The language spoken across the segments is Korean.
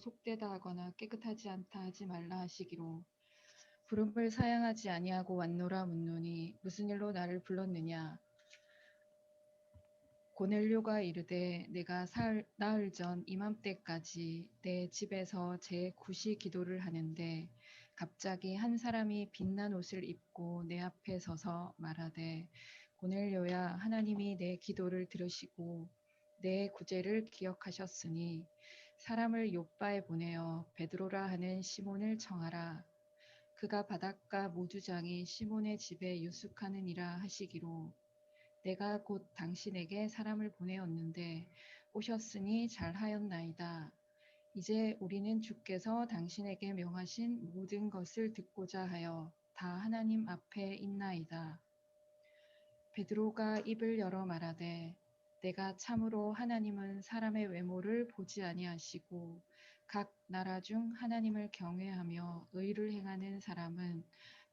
속되다 하거나 깨끗하지 않다 하지 말라 하시기로 부름을 사양하지 아니하고 왔노라 묻노니 무슨 일로 나를 불렀느냐. 고넬료가 이르되 내가 나흘 전 이맘때까지 내 집에서 제 구시 기도를 하는데 갑자기 한 사람이 빛난 옷을 입고 내 앞에 서서 말하되 고넬료야, 하나님이 내 기도를 들으시고 내 구제를 기억하셨으니 사람을 욥바에 보내어 베드로라 하는 시몬을 청하라. 그가 바닷가 모두장이 시몬의 집에 유숙하느니라 하시기로 내가 곧 당신에게 사람을 보내었는데 오셨으니 잘하였나이다. 이제 우리는 주께서 당신에게 명하신 모든 것을 듣고자 하여 다 하나님 앞에 있나이다. 베드로가 입을 열어 말하되 내가 참으로 하나님은 사람의 외모를 보지 아니하시고 각 나라 중 하나님을 경외하며 의를 행하는 사람은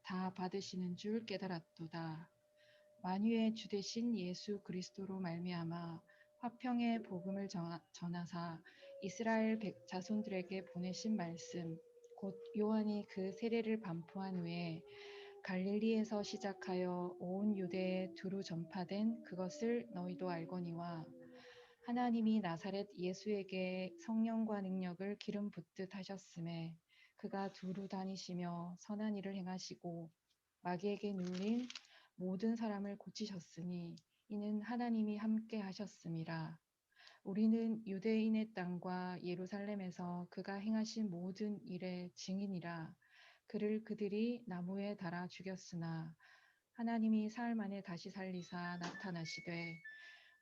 다 받으시는 줄 깨달았도다. 만유의 주 되신 예수 그리스도로 말미암아 화평의 복음을 전하사 이스라엘 자손들에게 보내신 말씀 곧 요한이 그 세례를 반포한 후에 갈릴리에서 시작하여 온 유대에 두루 전파된 그것을 너희도 알거니와 하나님이 나사렛 예수에게 성령과 능력을 기름 붓듯 하셨음에 그가 두루 다니시며 선한 일을 행하시고 마귀에게 눌린 모든 사람을 고치셨으니 이는 하나님이 함께 하셨음이라. 우리는 유대인의 땅과 예루살렘에서 그가 행하신 모든 일의 증인이라. 그를 그들이 나무에 달아 죽였으나 하나님이 사흘 만에 다시 살리사 나타나시되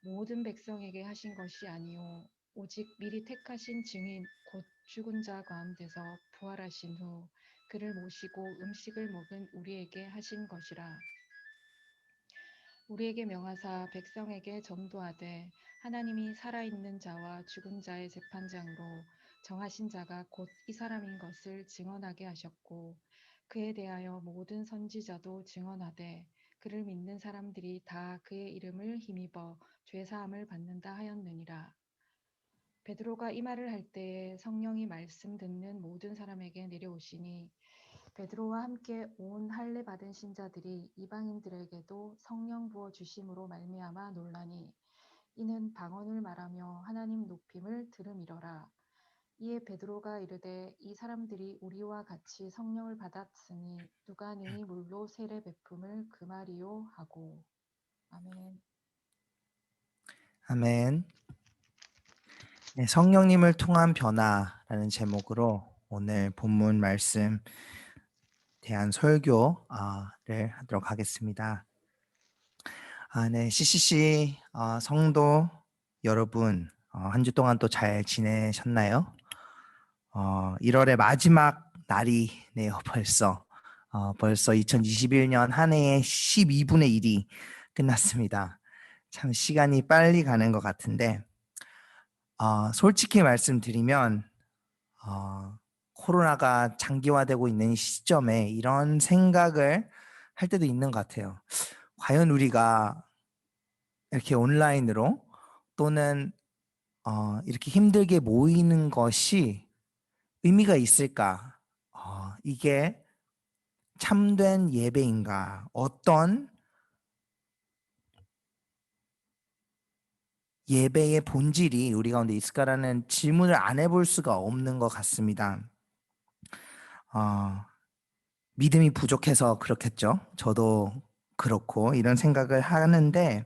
모든 백성에게 하신 것이 아니요 오직 미리 택하신 증인 곧 죽은 자 가운데서 부활하신 후 그를 모시고 음식을 먹은 우리에게 하신 것이라. 우리에게 명하사 백성에게 전도하되 하나님이 살아있는 자와 죽은 자의 재판장으로 정하신 자가 곧 이 사람인 것을 증언하게 하셨고 그에 대하여 모든 선지자도 증언하되 그를 믿는 사람들이 다 그의 이름을 힘입어 죄사함을 받는다 하였느니라. 베드로가 이 말을 할 때에 성령이 말씀 듣는 모든 사람에게 내려오시니 베드로와 함께 온 할례 받은 신자들이 이방인들에게도 성령 부어 주심으로 말미암아 놀라니 이는 방언을 말하며 하나님 높임을 들음이러라. 이에 베드로가 이르되 이 사람들이 우리와 같이 성령을 받았으니 누가 능히 물로 세례 베품을 그 말이요 하고. 아멘. 아멘. 네, 성령님을 통한 변화라는 제목으로 오늘 본문 말씀 대한 설교를 하도록 하겠습니다. 네, CCC 성도 여러분, 한 주 동안 또 잘 지내셨나요? 1월의 마지막 날이네요, 벌써. 벌써 2021년 한 해의 12분의 1이 끝났습니다. 참 시간이 빨리 가는 것 같은데, 솔직히 말씀드리면, 코로나가 장기화되고 있는 시점에 이런 생각을 할 때도 있는 것 같아요. 과연 우리가 이렇게 온라인으로 또는 이렇게 힘들게 모이는 것이 의미가 있을까? 이게 참된 예배인가? 어떤 예배의 본질이 우리 가운데 있을까라는 질문을 안 해볼 수가 없는 것 같습니다. 믿음이 부족해서 그렇겠죠. 저도 그렇고 이런 생각을 하는데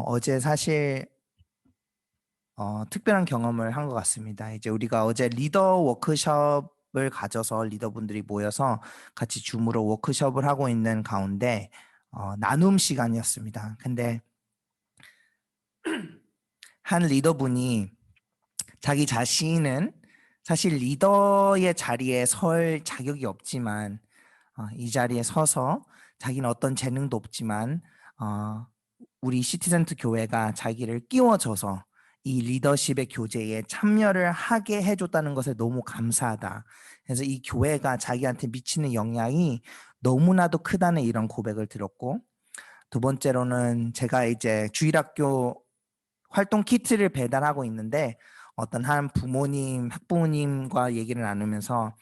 어제 사실 특별한 경험을 한 것 같습니다. 이제 우리가 어제 리더 워크숍을 가져서 리더분들이 모여서 같이 줌으로 워크숍을 하고 있는 가운데 나눔 시간이었습니다. 근데 한 리더분이 자기 자신은 사실 리더의 자리에 설 자격이 없지만 이 자리에 서서 자기는 어떤 재능도 없지만 우리 시티센터 교회가 자기를 끼워줘서 이 리더십의 교제에 참여를 하게 해줬다는 것에 너무 감사하다. 그래서 이 교회가 자기한테 미치는 영향이 너무나도 크다는 이런 고백을 들었고, 두 번째로는 제가 이제 주일학교 활동 키트를 배달하고 있는데 어떤 한 부모님, 학부모님과 얘기를 나누면서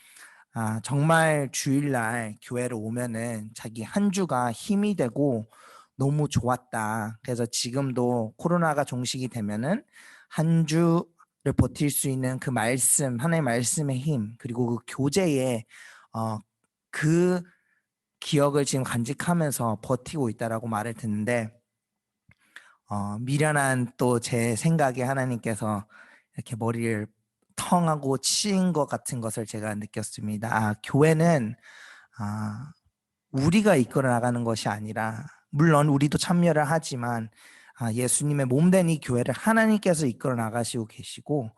정말 주일날 교회를 오면은 자기 한 주가 힘이 되고 너무 좋았다. 그래서 지금도 코로나가 종식이 되면은 한 주를 버틸 수 있는 그 말씀, 하나님의 말씀의 힘, 그리고 그 교제의 그 기억을 지금 간직하면서 버티고 있다라고 말을 듣는데, 미련한 또 제 생각에 하나님께서 이렇게 머리를 텅하고 치인 것 같은 것을 제가 느꼈습니다. 교회는 우리가 이끌어 나가는 것이 아니라, 물론 우리도 참여를 하지만 예수님의 몸된 이 교회를 하나님께서 이끌어 나가시고 계시고,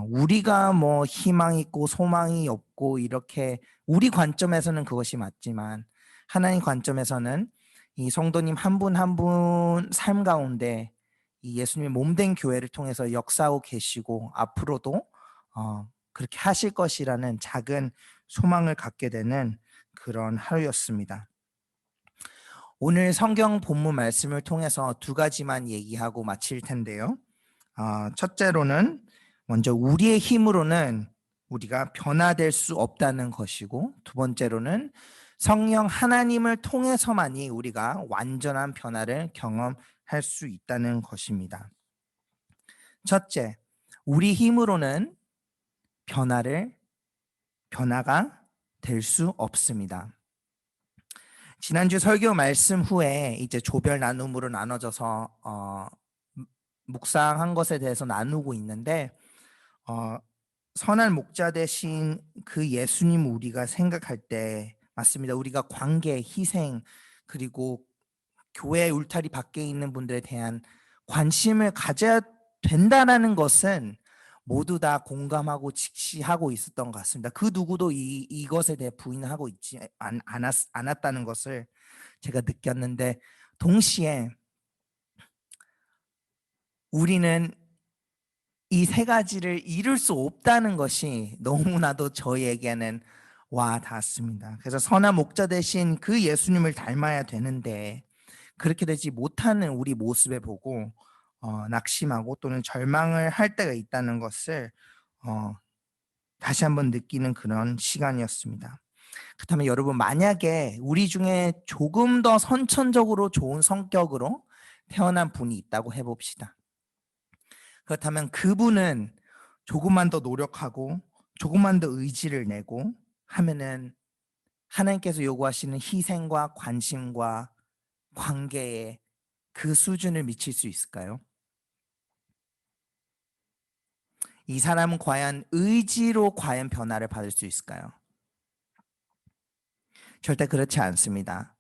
우리가 뭐 희망 있고 소망이 없고 이렇게 우리 관점에서는 그것이 맞지만, 하나님 관점에서는 이 성도님 한 분 한 분 삶 가운데 이 예수님의 몸된 교회를 통해서 역사하고 계시고 앞으로도 그렇게 하실 것이라는 작은 소망을 갖게 되는 그런 하루였습니다. 오늘 성경 본문 말씀을 통해서 두 가지만 얘기하고 마칠 텐데요. 첫째로는 먼저 우리의 힘으로는 우리가 변화될 수 없다는 것이고, 두 번째로는 성령 하나님을 통해서만이 우리가 완전한 변화를 경험할 수 있다는 것입니다. 첫째, 우리 힘으로는 변화가 될 수 없습니다. 지난주 설교 말씀 후에 이제 조별 나눔으로 나눠져서 묵상한 것에 대해서 나누고 있는데, 선한 목자 되신 그 예수님 우리가 생각할 때 맞습니다. 우리가 관계, 희생, 그리고 교회 울타리 밖에 있는 분들에 대한 관심을 가져야 된다라는 것은 모두 다 공감하고 직시하고 있었던 것 같습니다. 그 누구도 이것에 대해 부인하고 있지 않았다는 것을 제가 느꼈는데, 동시에 우리는 이 세 가지를 이룰 수 없다는 것이 너무나도 저희에게는 와 닿았습니다. 그래서 선한 목자 대신 그 예수님을 닮아야 되는데 그렇게 되지 못하는 우리 모습에 보고 낙심하고 또는 절망을 할 때가 있다는 것을 다시 한번 느끼는 그런 시간이었습니다. 그렇다면 여러분, 만약에 우리 중에 조금 더 선천적으로 좋은 성격으로 태어난 분이 있다고 해봅시다. 그렇다면 그분은 조금만 더 노력하고 조금만 더 의지를 내고 하면은 하나님께서 요구하시는 희생과 관심과 관계에 그 수준을 미칠 수 있을까요? 이 사람은 과연 의지로 과연 변화를 받을 수 있을까요? 절대 그렇지 않습니다.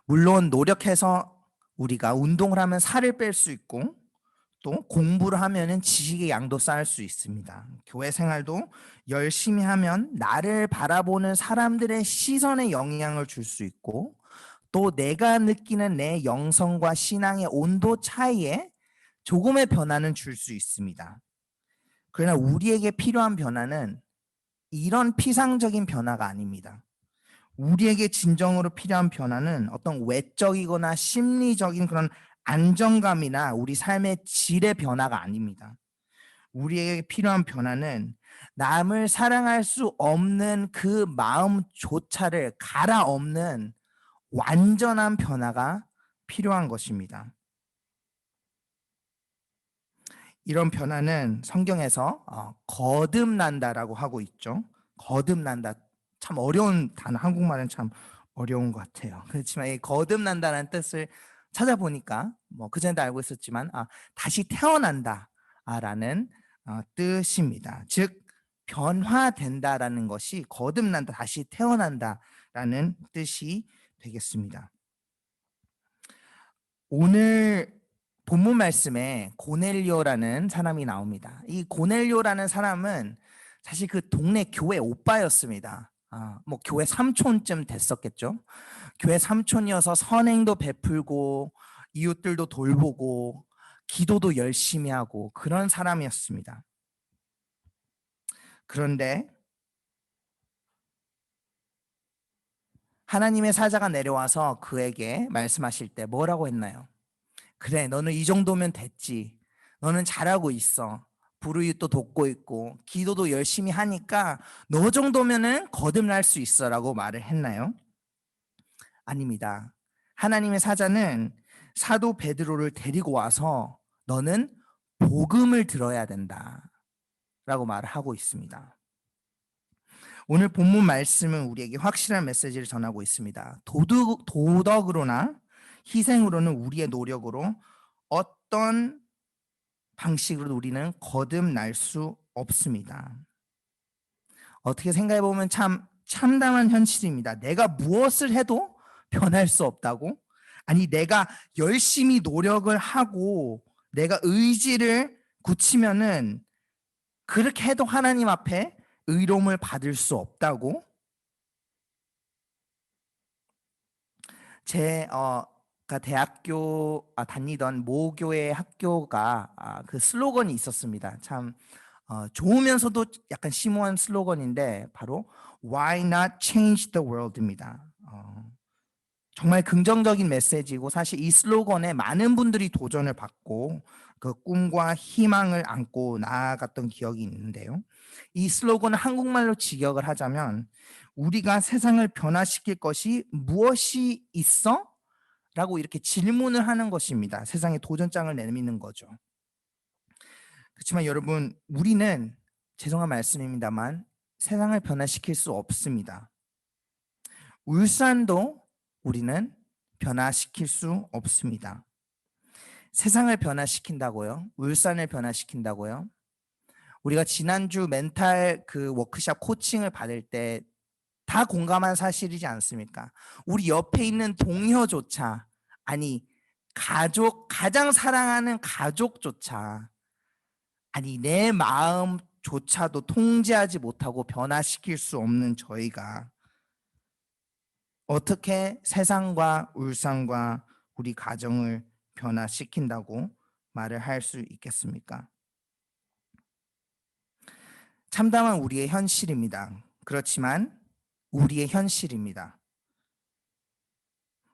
물론 노력해서 우리가 운동을 하면 살을 뺄 수 있고, 또 공부를 하면은 지식의 양도 쌓을 수 있습니다. 교회 생활도 열심히 하면 나를 바라보는 사람들의 시선에 영향을 줄 수 있고, 또 내가 느끼는 내 영성과 신앙의 온도 차이에 조금의 변화는 줄 수 있습니다. 그러나 우리에게 필요한 변화는 이런 피상적인 변화가 아닙니다. 우리에게 진정으로 필요한 변화는 어떤 외적이거나 심리적인 그런 안정감이나 우리 삶의 질의 변화가 아닙니다. 우리에게 필요한 변화는 남을 사랑할 수 없는 그 마음조차를 갈아엎는 완전한 변화가 필요한 것입니다. 이런 변화는 성경에서 거듭난다라고 하고 있죠. 거듭난다. 참 어려운 단어, 한국말은 참 어려운 것 같아요. 그렇지만 이 거듭난다는 뜻을 찾아보니까 뭐 그전에도 알고 있었지만 다시 태어난다라는 뜻입니다. 즉 변화된다라는 것이 거듭난다, 다시 태어난다라는 뜻이 되겠습니다. 오늘 본문 말씀에 고넬료라는 사람이 나옵니다. 이 고넬료라는 사람은 사실 그 동네 교회 오빠였습니다. 뭐 교회 삼촌쯤 됐었겠죠. 교회 삼촌이어서 선행도 베풀고 이웃들도 돌보고 기도도 열심히 하고 그런 사람이었습니다. 그런데 하나님의 사자가 내려와서 그에게 말씀하실 때 뭐라고 했나요? 그래, 너는 이 정도면 됐지. 너는 잘하고 있어. 불우이웃도 돕고 있고 기도도 열심히 하니까 너 정도면은 거듭날 수 있어라고 말을 했나요? 아닙니다. 하나님의 사자는 사도 베드로를 데리고 와서 너는 복음을 들어야 된다라고 말을 하고 있습니다. 오늘 본문 말씀은 우리에게 확실한 메시지를 전하고 있습니다. 도덕으로나 희생으로는 우리의 노력으로 어떤 방식으로 우리는 거듭날 수 없습니다. 어떻게 생각해 보면 참 참담한 현실입니다. 내가 무엇을 해도 변할 수 없다고? 아니, 내가 열심히 노력을 하고 내가 의지를 굳히면은 그렇게 해도 하나님 앞에 의로움을 받을 수 없다고? 제가 대학교 다니던 모교의 학교가 그 슬로건이 있었습니다. 참 좋으면서도 약간 심오한 슬로건인데 바로 Why not change the world입니다. 정말 긍정적인 메시지고 사실 이 슬로건에 많은 분들이 도전을 받고 그 꿈과 희망을 안고 나아갔던 기억이 있는데요. 이 슬로건을 한국말로 직역을 하자면 우리가 세상을 변화시킬 것이 무엇이 있어? 라고 이렇게 질문을 하는 것입니다. 세상에 도전장을 내미는 거죠. 그렇지만 여러분, 우리는 죄송한 말씀입니다만 세상을 변화시킬 수 없습니다. 울산도 우리는 변화시킬 수 없습니다. 세상을 변화시킨다고요? 울산을 변화시킨다고요? 우리가 지난주 멘탈 그 워크숍 코칭을 받을 때 다 공감한 사실이지 않습니까? 우리 옆에 있는 동료조차, 아니 가족, 가장 사랑하는 가족조차, 아니 내 마음조차도 통제하지 못하고 변화시킬 수 없는 저희가 어떻게 세상과 울산과 우리 가정을 변화시킨다고 말을 할 수 있겠습니까? 참담한 우리의 현실입니다. 그렇지만 우리의 현실입니다.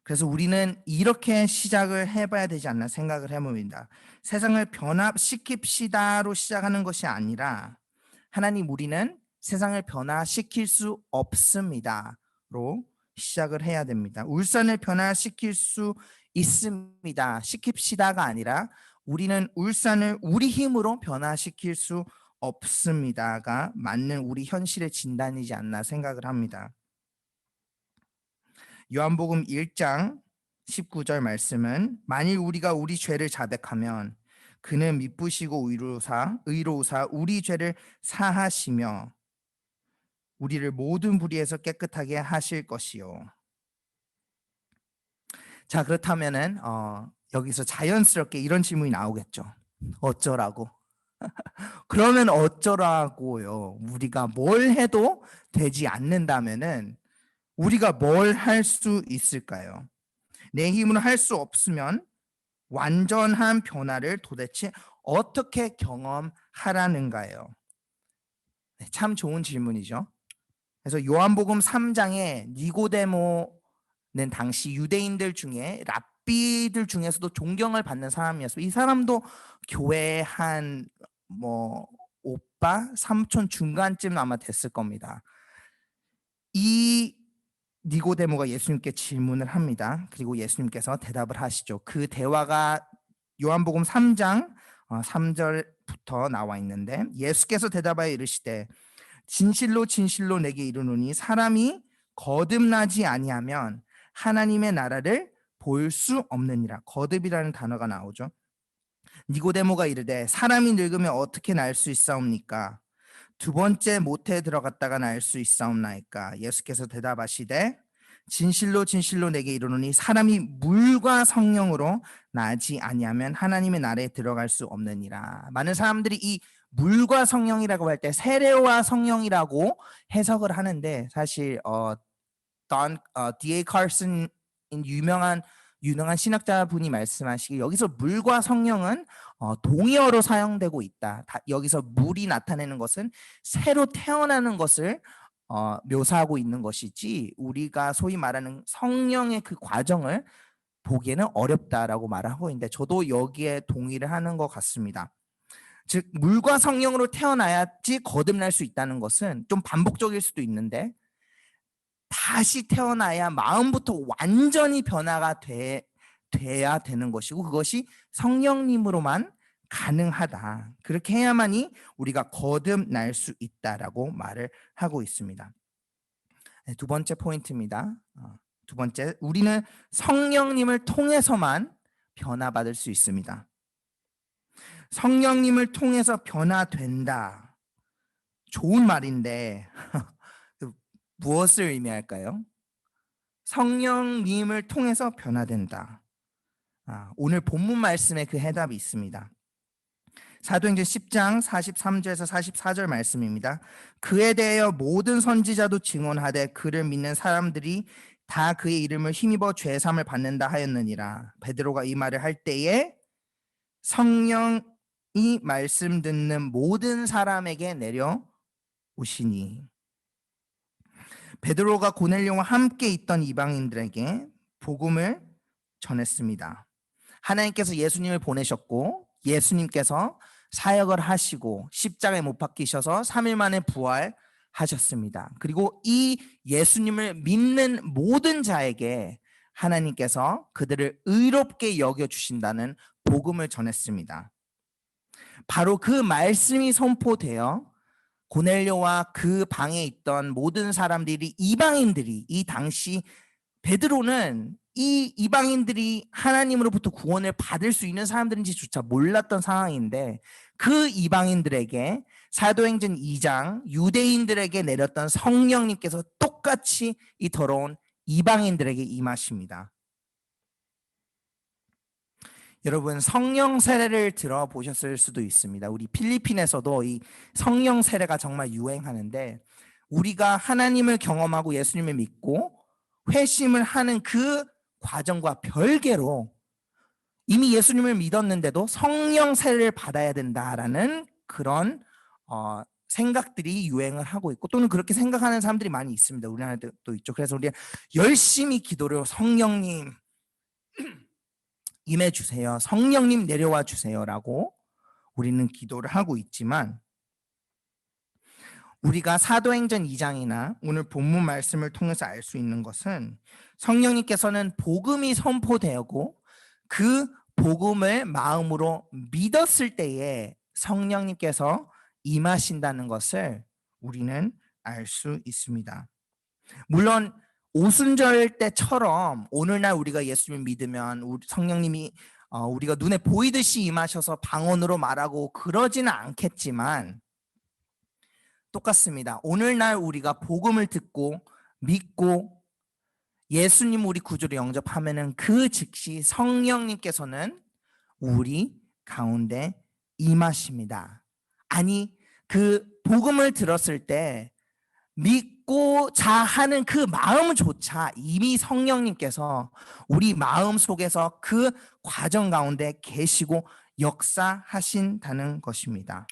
그래서 우리는 이렇게 시작을 해봐야 되지 않나 생각을 해봅니다. 세상을 변화시킵시다로 시작하는 것이 아니라 하나님, 우리는 세상을 변화시킬 수 없습니다로 시작을 해야 됩니다. 울산을 변화시킬 수 있습니다. 시킵시다가 아니라 우리는 울산을 우리 힘으로 변화시킬 수 없습니다가 맞는 우리 현실의 진단이지 않나 생각을 합니다. 요한복음 1장 19절 말씀은 만일 우리가 우리 죄를 자백하면 그는 미쁘시고 의로우사 우리 죄를 사하시며 우리를 모든 불의에서 깨끗하게 하실 것이요. 자, 그렇다면은 여기서 자연스럽게 이런 질문이 나오겠죠. 어쩌라고? 그러면 어쩌라고요? 우리가 뭘 해도 되지 않는다면은 우리가 뭘 할 수 있을까요? 내 힘으로 할 수 없으면 완전한 변화를 도대체 어떻게 경험하라는가요? 네, 참 좋은 질문이죠. 그래서 요한복음 3장에 니고데모는 당시 유대인들 중에 랍비들 중에서도 존경을 받는 사람이었어요. 이 사람도 교회 한 오빠, 삼촌 중간쯤 아마 됐을 겁니다. 이 니고데모가 예수님께 질문을 합니다. 그리고 예수님께서 대답을 하시죠. 그 대화가 요한복음 3장 3절부터 나와 있는데 예수께서 대답하여 이르시되 진실로 진실로 내게 이르노니 사람이 거듭나지 아니하면 하나님의 나라를 볼 수 없느니라. 거듭이라는 단어가 나오죠. 니고데모가 이르되 사람이 늙으면 어떻게 날 수 있사옵니까? 두 번째 모태에 들어갔다가 날 수 있사옵나이까? 예수께서 대답하시되 진실로 진실로 내게 이르노니 사람이 물과 성령으로 나지 아니하면 하나님의 나라에 들어갈 수 없느니라. 많은 사람들이 이 물과 성령이라고 할 때 세례와 성령이라고 해석을 하는데 사실 D.A. 카슨인 유명한 신학자분이 말씀하시기 여기서 물과 성령은 동의어로 사용되고 있다. 여기서 물이 나타내는 것은 새로 태어나는 것을 묘사하고 있는 것이지 우리가 소위 말하는 성령의 그 과정을 보기에는 어렵다라고 말하고 있는데 저도 여기에 동의를 하는 것 같습니다. 즉 물과 성령으로 태어나야지 거듭날 수 있다는 것은 좀 반복적일 수도 있는데 다시 태어나야 마음부터 완전히 변화가 돼야 되는 것이고 그것이 성령님으로만 가능하다. 그렇게 해야만이 우리가 거듭날 수 있다라고 말을 하고 있습니다. 네, 두 번째 포인트입니다. 두 번째, 우리는 성령님을 통해서만 변화받을 수 있습니다. 성령님을 통해서 변화된다. 좋은 말인데 무엇을 의미할까요? 성령님을 통해서 변화된다. 오늘 본문 말씀에 그 해답이 있습니다. 사도행전 10장 43절에서 44절 말씀입니다. 그에 대하여 모든 선지자도 증언하되 그를 믿는 사람들이 다 그의 이름을 힘입어 죄사함을 받는다 하였느니라. 베드로가 이 말을 할 때에 성령이 말씀 듣는 모든 사람에게 내려오시니. 베드로가 고넬료와 함께 있던 이방인들에게 복음을 전했습니다. 하나님께서 예수님을 보내셨고 예수님께서 사역을 하시고 십자가에 못 박히셔서 3일 만에 부활하셨습니다. 그리고 이 예수님을 믿는 모든 자에게 하나님께서 그들을 의롭게 여겨주신다는 복음을 전했습니다. 바로 그 말씀이 선포되어 고넬료와 그 방에 있던 모든 사람들이 이방인들이 이 당시 베드로는 이 이방인들이 하나님으로부터 구원을 받을 수 있는 사람들인지조차 몰랐던 상황인데 그 이방인들에게 사도행전 2장 유대인들에게 내렸던 성령님께서 똑같이 이 더러운 이방인들에게 임하십니다. 여러분 성령 세례를 들어보셨을 수도 있습니다. 우리 필리핀에서도 이 성령 세례가 정말 유행하는데 우리가 하나님을 경험하고 예수님을 믿고 회심을 하는 그 과정과 별개로 이미 예수님을 믿었는데도 성령 세례를 받아야 된다라는 그런 생각들이 유행을 하고 있고 또는 그렇게 생각하는 사람들이 많이 있습니다. 우리나라도 있죠. 그래서 우리가 열심히 기도를 성령님 임해주세요. 성령님 내려와 주세요라고 우리는 기도를 하고 있지만 우리가 사도행전 2장이나 오늘 본문 말씀을 통해서 알 수 있는 것은 성령님께서는 복음이 선포되고 그 복음을 마음으로 믿었을 때에 성령님께서 임하신다는 것을 우리는 알 수 있습니다. 물론 오순절 때처럼 오늘날 우리가 예수님을 믿으면 성령님이 우리가 눈에 보이듯이 임하셔서 방언으로 말하고 그러지는 않겠지만 똑같습니다. 오늘날 우리가 복음을 듣고 믿고 예수님 우리 구주로 영접하면은 그 즉시 성령님께서는 우리 가운데 임하십니다. 아니 그 복음을 들었을 때 믿고자 하는 그 마음조차 이미 성령님께서 우리 마음 속에서 그 과정 가운데 계시고 역사하신다는 것입니다.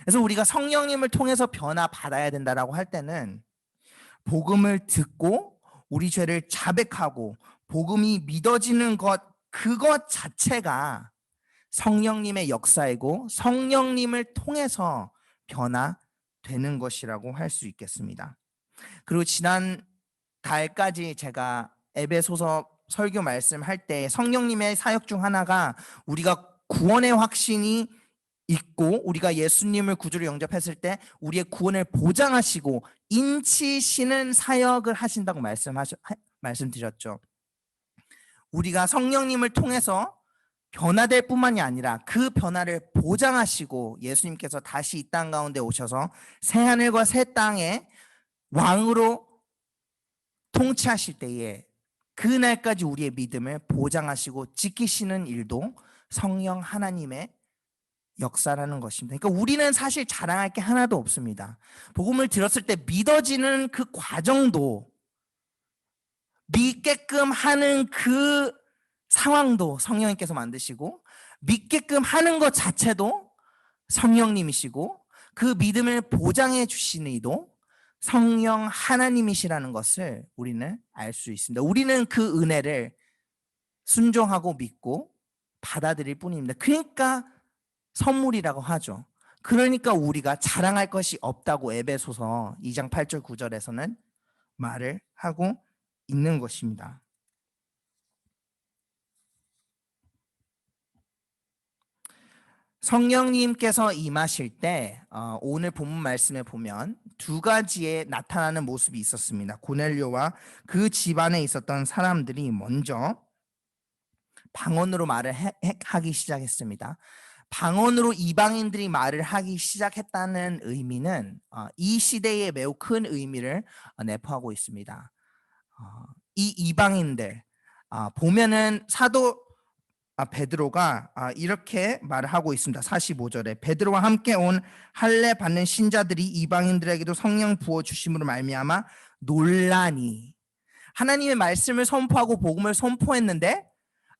그래서 우리가 성령님을 통해서 변화 받아야 된다라고 할 때는 복음을 듣고 우리 죄를 자백하고 복음이 믿어지는 것 그것 자체가 성령님의 역사이고 성령님을 통해서 변화되는 것이라고 할 수 있겠습니다. 그리고 지난 달까지 제가 에베소서 설교 말씀할 때 성령님의 사역 중 하나가 우리가 구원의 확신이 있고 우리가 예수님을 구주로 영접했을 때 우리의 구원을 보장하시고 인치시는 사역을 하신다고 말씀드렸죠. 우리가 성령님을 통해서 변화될 뿐만이 아니라 그 변화를 보장하시고 예수님께서 다시 이 땅 가운데 오셔서 새하늘과 새 땅에 왕으로 통치하실 때에 그날까지 우리의 믿음을 보장하시고 지키시는 일도 성령 하나님의 역사라는 것입니다. 그러니까 우리는 사실 자랑할 게 하나도 없습니다. 복음을 들었을 때 믿어지는 그 과정도 믿게끔 하는 그 상황도 성령님께서 만드시고 믿게끔 하는 것 자체도 성령님이시고 그 믿음을 보장해 주시는 이도 성령 하나님이시라는 것을 우리는 알 수 있습니다. 우리는 그 은혜를 순종하고 믿고 받아들일 뿐입니다. 그러니까 선물이라고 하죠. 그러니까 우리가 자랑할 것이 없다고 에베소서 2장 8절 9절에서는 말을 하고 있는 것입니다. 성령님께서 임하실 때 오늘 본문 말씀에 보면 두 가지의 나타나는 모습이 있었습니다. 고넬료와 그 집안에 있었던 사람들이 먼저 방언으로 말을 하기 시작했습니다. 방언으로 이방인들이 말을 하기 시작했다는 의미는 이 시대에 매우 큰 의미를 내포하고 있습니다. 이 이방인들 보면은 사도 베드로가 이렇게 말을 하고 있습니다. 45절에 베드로와 함께 온 할례 받는 신자들이 이방인들에게도 성령 부어 주심으로 말미암아 놀라니. 하나님의 말씀을 선포하고 복음을 선포했는데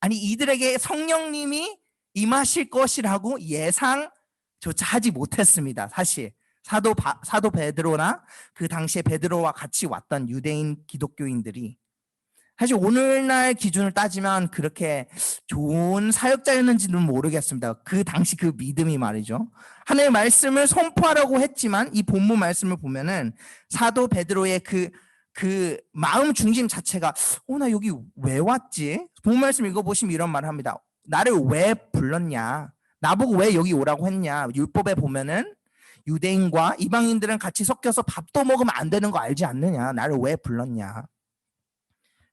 아니 이들에게 성령님이 임하실 것이라고 예상조차 하지 못했습니다. 사실 사도 베드로나 그 당시에 베드로와 같이 왔던 유대인 기독교인들이 사실 오늘날 기준을 따지면 그렇게 좋은 사역자였는지는 모르겠습니다. 그 당시 그 믿음이 말이죠. 하나님의 말씀을 선포하라고 했지만 이 본문 말씀을 보면은 사도 베드로의 그 마음 중심 자체가 나 여기 왜 왔지? 본문 말씀 읽어보시면 이런 말을 합니다. 나를 왜 불렀냐? 나보고 왜 여기 오라고 했냐? 율법에 보면은 유대인과 이방인들은 같이 섞여서 밥도 먹으면 안 되는 거 알지 않느냐? 나를 왜 불렀냐?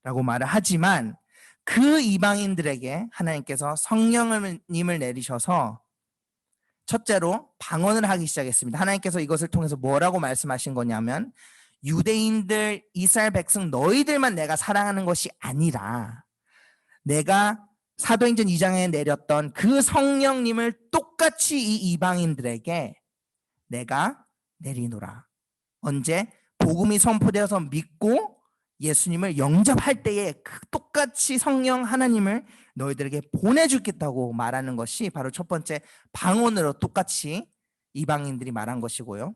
라고 말을 하지만 그 이방인들에게 하나님께서 성령님을 내리셔서 첫째로 방언을 하기 시작했습니다. 하나님께서 이것을 통해서 뭐라고 말씀하신 거냐면 유대인들 이스라엘 백성 너희들만 내가 사랑하는 것이 아니라 내가 사도행전 2장에 내렸던 그 성령님을 똑같이 이 이방인들에게 내가 내리노라. 언제? 복음이 선포되어서 믿고 예수님을 영접할 때에 똑같이 성령 하나님을 너희들에게 보내주겠다고 말하는 것이 바로 첫 번째 방언으로 똑같이 이방인들이 말한 것이고요.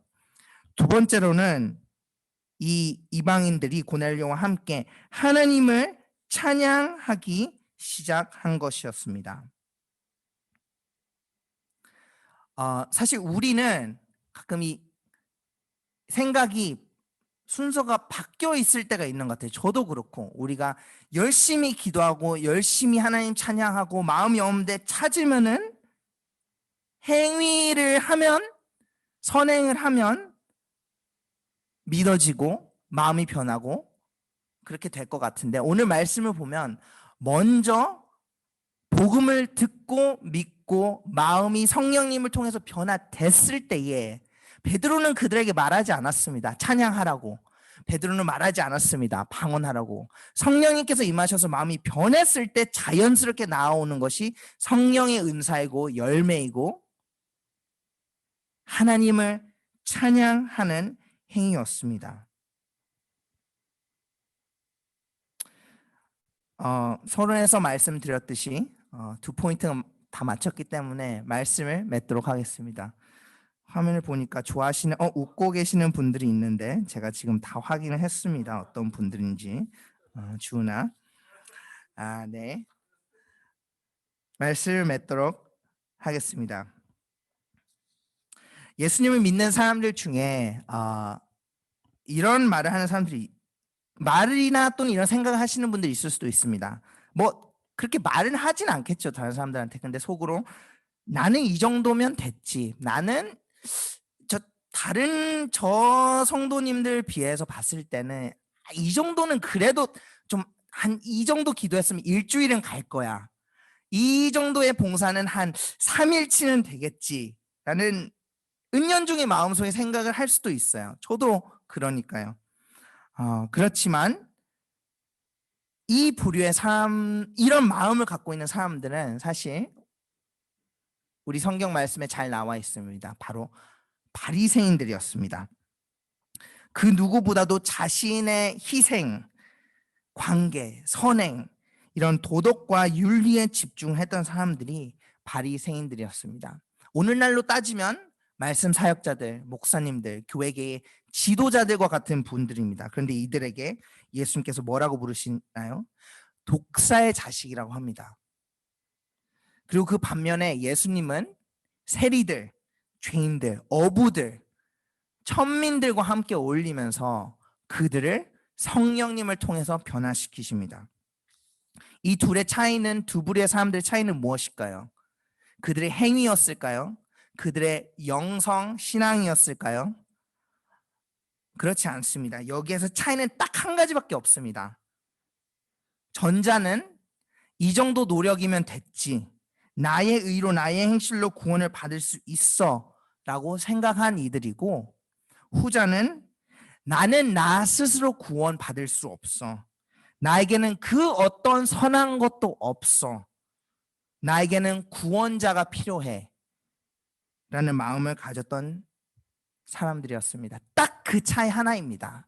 두 번째로는 이 이방인들이 고넬료와 함께 하나님을 찬양하기 시작한 것이었습니다. 사실 우리는 가끔 이 생각이 순서가 바뀌어 있을 때가 있는 것 같아요. 저도 그렇고 우리가 열심히 기도하고 열심히 하나님 찬양하고 마음이 없는데 찾으면은 행위를 하면 선행을 하면 믿어지고 마음이 변하고 그렇게 될 것 같은데 오늘 말씀을 보면 먼저 복음을 듣고 믿고 마음이 성령님을 통해서 변화됐을 때에 베드로는 그들에게 말하지 않았습니다. 찬양하라고. 베드로는 말하지 않았습니다. 방언하라고. 성령님께서 임하셔서 마음이 변했을 때 자연스럽게 나오는 것이 성령의 은사이고 열매이고 하나님을 찬양하는 행위였습니다. 서론에서 말씀드렸듯이 두 포인트가 다 맞췄기 때문에 말씀을 맺도록 하겠습니다. 화면을 보니까 좋아하시는 웃고 계시는 분들이 있는데 제가 지금 다 확인을 했습니다. 어떤 분들인지. 주은아. 네. 말씀을 맺도록 하겠습니다. 예수님을 믿는 사람들 중에 이런 말을 하는 사람들이 말이나 또는 이런 생각을 하시는 분들이 있을 수도 있습니다. 뭐 그렇게 말은 하진 않겠죠. 다른 사람들한테. 근데 속으로 나는 이 정도면 됐지. 나는 다른 성도님들 비해서 봤을 때는 이 정도는 그래도 좀 한 이 정도 기도했으면 일주일은 갈 거야. 이 정도의 봉사는 한 3일치는 되겠지라는 은연중에 마음속에 생각을 할 수도 있어요. 저도 그러니까요. 그렇지만 이 부류의 사람, 이런 마음을 갖고 있는 사람들은 사실 우리 성경 말씀에 잘 나와 있습니다. 바로 바리새인들이었습니다. 그 누구보다도 자신의 희생, 관계, 선행, 이런 도덕과 윤리에 집중했던 사람들이 바리새인들이었습니다. 오늘날로 따지면 말씀 사역자들, 목사님들, 교회계의 지도자들과 같은 분들입니다. 그런데 이들에게 예수님께서 뭐라고 부르시나요? 독사의 자식이라고 합니다. 그리고 그 반면에 예수님은 세리들, 죄인들, 어부들, 천민들과 함께 어울리면서 그들을 성령님을 통해서 변화시키십니다. 이 둘의 차이는, 두 부류의 사람들의 차이는 무엇일까요? 그들의 행위였을까요? 그들의 영성 신앙이었을까요? 그렇지 않습니다. 여기에서 차이는 딱 한 가지밖에 없습니다. 전자는 이 정도 노력이면 됐지, 나의 의로 나의 행실로 구원을 받을 수 있어 라고 생각한 이들이고, 후자는 나는 나 스스로 구원 받을 수 없어, 나에게는 그 어떤 선한 것도 없어, 나에게는 구원자가 필요해 라는 마음을 가졌던 사람들이었습니다. 딱 그 차이 하나입니다.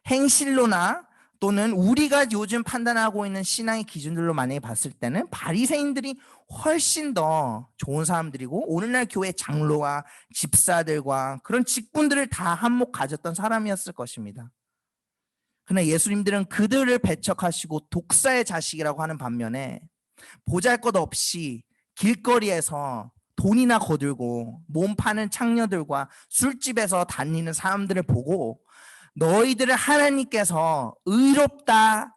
행실로나 또는 우리가 요즘 판단하고 있는 신앙의 기준들로 만약에 봤을 때는 바리새인들이 훨씬 더 좋은 사람들이고, 오늘날 교회 장로와 집사들과 그런 직분들을 다 한몫 가졌던 사람이었을 것입니다. 그러나 예수님들은 그들을 배척하시고 독사의 자식이라고 하는 반면에, 보잘것없이 길거리에서 돈이나 거들고 몸 파는 창녀들과 술집에서 다니는 사람들을 보고 너희들을 하나님께서 의롭다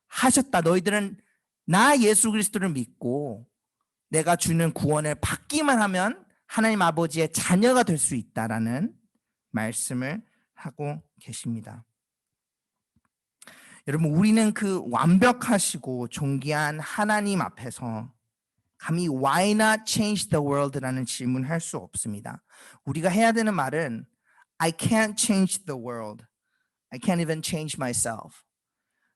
하셨다, 너희들은 나 예수 그리스도를 믿고 내가 주는 구원을 받기만 하면 하나님 아버지의 자녀가 될 수 있다라는 말씀을 하고 계십니다. 여러분, 우리는 그 완벽하시고 존귀한 하나님 앞에서 감히 why not change the world라는 질문을 할 수 없습니다. 우리가 해야 되는 말은 I can't change the world. I can't even change myself.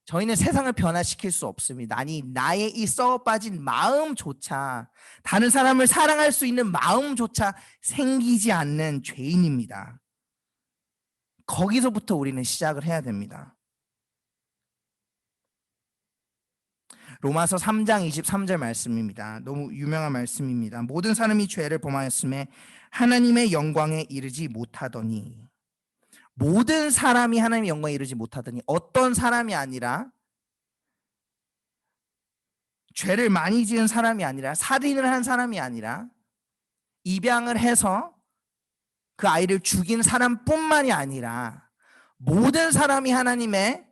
저희는 세상을 변화시킬 수 없습니다. 아니, 나의 이 썩어 빠진 마음조차, 다른 사람을 사랑할 수 있는 마음조차 생기지 않는 죄인입니다. 거기서부터 우리는 시작을 해야 됩니다. 로마서 3장 23절 말씀입니다. 너무 유명한 말씀입니다. 모든 사람이 죄를 범하였음에 하나님의 영광에 이르지 못하더니, 모든 사람이 하나님의 영광에 이르지 못하더니, 어떤 사람이 아니라, 죄를 많이 지은 사람이 아니라, 살인을 한 사람이 아니라, 입양을 해서 그 아이를 죽인 사람뿐만이 아니라 모든 사람이 하나님의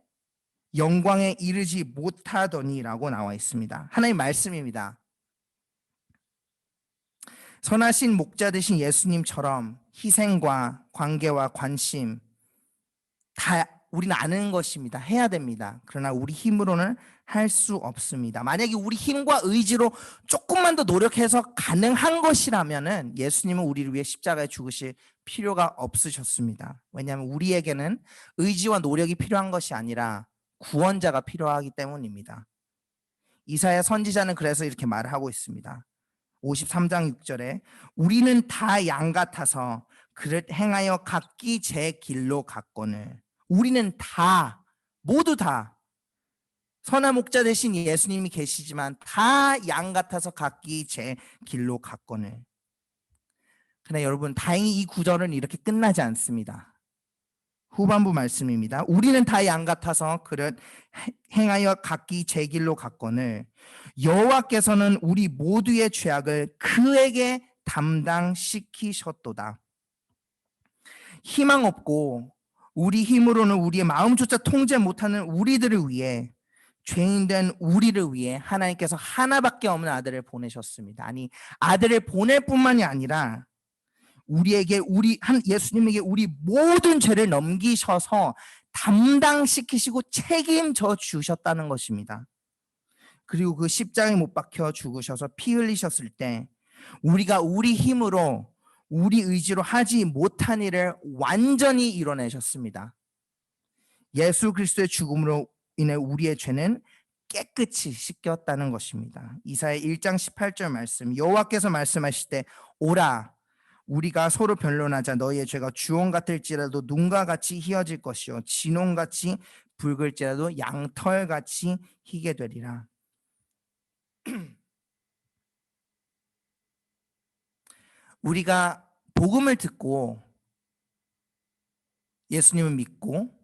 영광에 이르지 못하더니라고 나와 있습니다. 하나님 말씀입니다. 선하신 목자 되신 예수님처럼 희생과 관계와 관심 다 우리는 아는 것입니다. 해야 됩니다. 그러나 우리 힘으로는 할 수 없습니다. 만약에 우리 힘과 의지로 조금만 더 노력해서 가능한 것이라면은 예수님은 우리를 위해 십자가에 죽으실 필요가 없으셨습니다. 왜냐하면 우리에게는 의지와 노력이 필요한 것이 아니라 구원자가 필요하기 때문입니다. 이사야 선지자는 그래서 이렇게 말을 하고 있습니다. 53장 6절에 우리는 다 양 같아서 그릇 행하여 각기 제 길로 갔거늘. 우리는 다, 모두 다 선한 목자 되신 예수님이 계시지만 다 양 같아서 각기 제 길로 갔거늘. 그러나 여러분, 다행히 이 구절은 이렇게 끝나지 않습니다. 후반부 말씀입니다. 우리는 다 양 같아서 그릇 행하여 각기 제 길로 갔거늘 여호와께서는 우리 모두의 죄악을 그에게 담당시키셨도다. 희망 없고 우리 힘으로는 우리의 마음조차 통제 못하는 우리들을 위해, 죄인된 우리를 위해 하나님께서 하나밖에 없는 아들을 보내셨습니다. 아니, 아들을 보낼 뿐만이 아니라 우리에게, 예수님에게 우리 모든 죄를 넘기셔서 담당시키시고 책임져 주셨다는 것입니다. 그리고 그 십자가에 못 박혀 죽으셔서 피 흘리셨을 때 우리가 우리 힘으로 우리 의지로 하지 못한 일을 완전히 이뤄내셨습니다. 예수 그리스도의 죽음으로 인해 우리의 죄는 깨끗이 씻겼다는 것입니다. 이사야 1장 18절 말씀, 여호와께서 말씀하실 때 오라 우리가 서로 변론하자. 너희의 죄가 주홍 같을지라도 눈과 같이 희어질 것이요 진홍같이 붉을지라도 양털같이 희게 되리라. 우리가 복음을 듣고 예수님을 믿고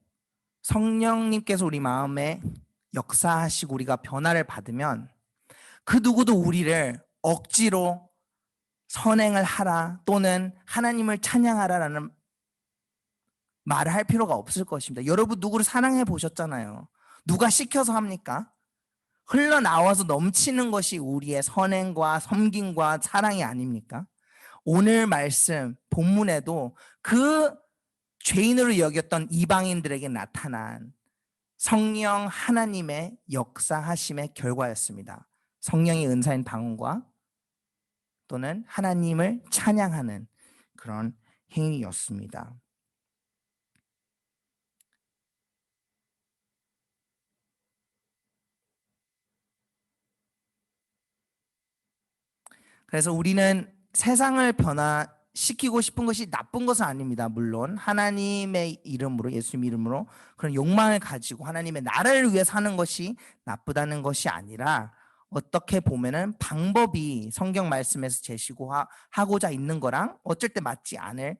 성령님께서 우리 마음에 역사하시고 우리가 변화를 받으면 그 누구도 우리를 억지로 선행을 하라 또는 하나님을 찬양하라라는 말을 할 필요가 없을 것입니다. 여러분 누구를 사랑해 보셨잖아요. 누가 시켜서 합니까? 흘러나와서 넘치는 것이 우리의 선행과 섬김과 사랑이 아닙니까? 오늘 말씀 본문에도 그 죄인으로 여겼던 이방인들에게 나타난 성령 하나님의 역사하심의 결과였습니다. 성령의 은사인 방언과 또는 하나님을 찬양하는 그런 행위였습니다. 그래서 우리는 세상을 변화시키고 싶은 것이 나쁜 것은 아닙니다. 물론 하나님의 이름으로, 예수님 이름으로 그런 욕망을 가지고 하나님의 나라를 위해 사는 것이 나쁘다는 것이 아니라 어떻게 보면은 방법이 성경 말씀에서 제시하고자 있는 거랑 어쩔 때 맞지 않을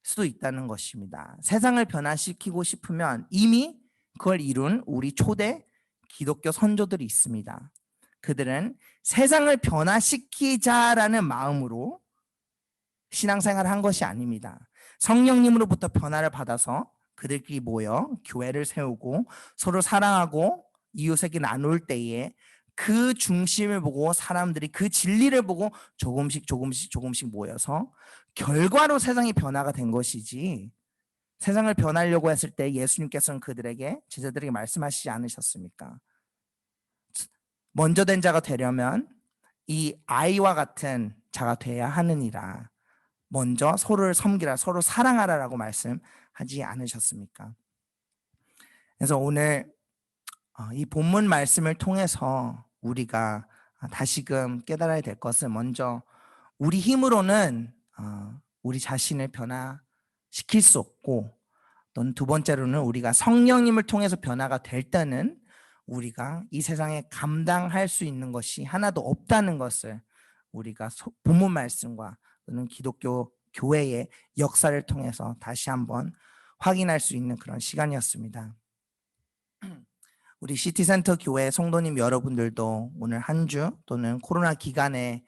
수도 있다는 것입니다. 세상을 변화시키고 싶으면 이미 그걸 이룬 우리 초대 기독교 선조들이 있습니다. 그들은 세상을 변화시키자라는 마음으로 신앙생활을 한 것이 아닙니다. 성령님으로부터 변화를 받아서 그들끼리 모여 교회를 세우고 서로 사랑하고 이웃에게 나눌 때에 그 중심을 보고 사람들이 그 진리를 보고 조금씩 모여서 결과로 세상이 변화가 된 것이지, 세상을 변하려고 했을 때 예수님께서는 그들에게, 제자들에게 말씀하시지 않으셨습니까? 먼저 된 자가 되려면 이 아이와 같은 자가 돼야 하느니라. 먼저 서로를 섬기라, 서로 사랑하라라고 말씀하지 않으셨습니까? 그래서 오늘 이 본문 말씀을 통해서 우리가 다시금 깨달아야 될 것은, 먼저 우리 힘으로는 우리 자신을 변화시킬 수 없고, 또는 두 번째로는 우리가 성령님을 통해서 변화가 될 때는 우리가 이 세상에 감당할 수 있는 것이 하나도 없다는 것을 우리가 본문 말씀과 또는 기독교 교회의 역사를 통해서 다시 한번 확인할 수 있는 그런 시간이었습니다. 우리 시티센터 교회 성도님 여러분들도 오늘 한 주 또는 코로나 기간에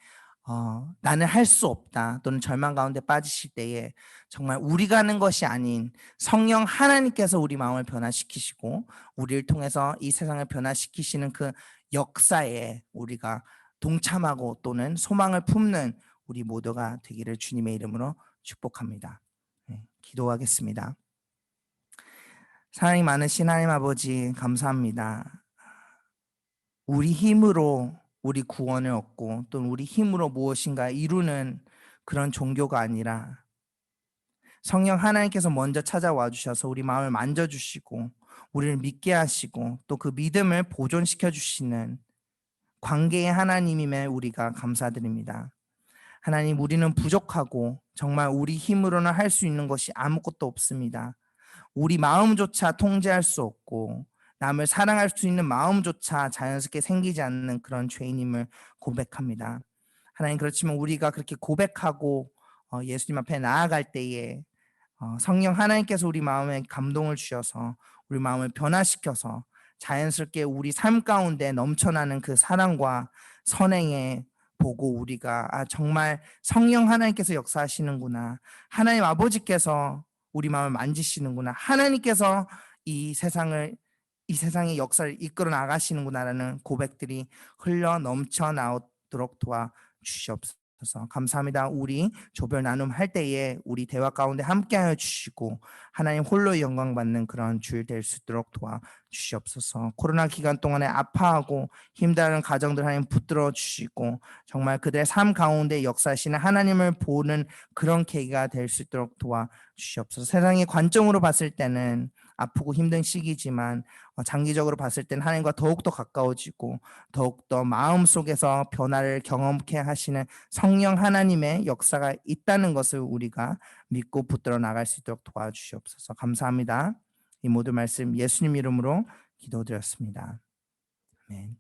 나는 할 수 없다 또는 절망 가운데 빠지실 때에 정말 우리가 하는 것이 아닌 성령 하나님께서 우리 마음을 변화시키시고 우리를 통해서 이 세상을 변화시키시는 그 역사에 우리가 동참하고 또는 소망을 품는 우리 모두가 되기를 주님의 이름으로 축복합니다. 네, 기도하겠습니다. 사랑이 많으신 하나님 아버지, 감사합니다. 우리 힘으로 우리 구원을 얻고 또는 우리 힘으로 무엇인가 이루는 그런 종교가 아니라 성령 하나님께서 먼저 찾아와 주셔서 우리 마음을 만져주시고 우리를 믿게 하시고 또 그 믿음을 보존시켜 주시는 관계의 하나님임에 우리가 감사드립니다. 하나님, 우리는 부족하고 정말 우리 힘으로는 할 수 있는 것이 아무것도 없습니다. 우리 마음조차 통제할 수 없고 남을 사랑할 수 있는 마음조차 자연스럽게 생기지 않는 그런 죄인임을 고백합니다. 하나님, 그렇지만 우리가 그렇게 고백하고 예수님 앞에 나아갈 때에 성령 하나님께서 우리 마음에 감동을 주셔서 우리 마음을 변화시켜서 자연스럽게 우리 삶 가운데 넘쳐나는 그 사랑과 선행에 보고 우리가 정말 성령 하나님께서 역사하시는구나, 하나님 아버지께서 우리 마음을 만지시는구나, 하나님께서 이 세상의 역사를 이끌어 나가시는구나라는 고백들이 흘러 넘쳐 나오도록 도와주시옵소서. 감사합니다. 우리 조별 나눔 할 때에 우리 대화 가운데 함께하여 주시고 하나님 홀로 영광 받는 그런 주일 될 수 있도록 도와주시옵소서. 코로나 기간 동안에 아파하고 힘든 가정들 하나님 붙들어 주시고 정말 그들의 삶 가운데 역사하시는 하나님을 보는 그런 계기가 될 수 있도록 도와주시옵소서. 세상의 관점으로 봤을 때는 아프고 힘든 시기지만 장기적으로 봤을 때는 하나님과 더욱더 가까워지고 더욱더 마음속에서 변화를 경험케 하시는 성령 하나님의 역사가 있다는 것을 우리가 믿고 붙들어 나갈 수 있도록 도와주시옵소서. 감사합니다. 이 모든 말씀 예수님 이름으로 기도드렸습니다. 아멘.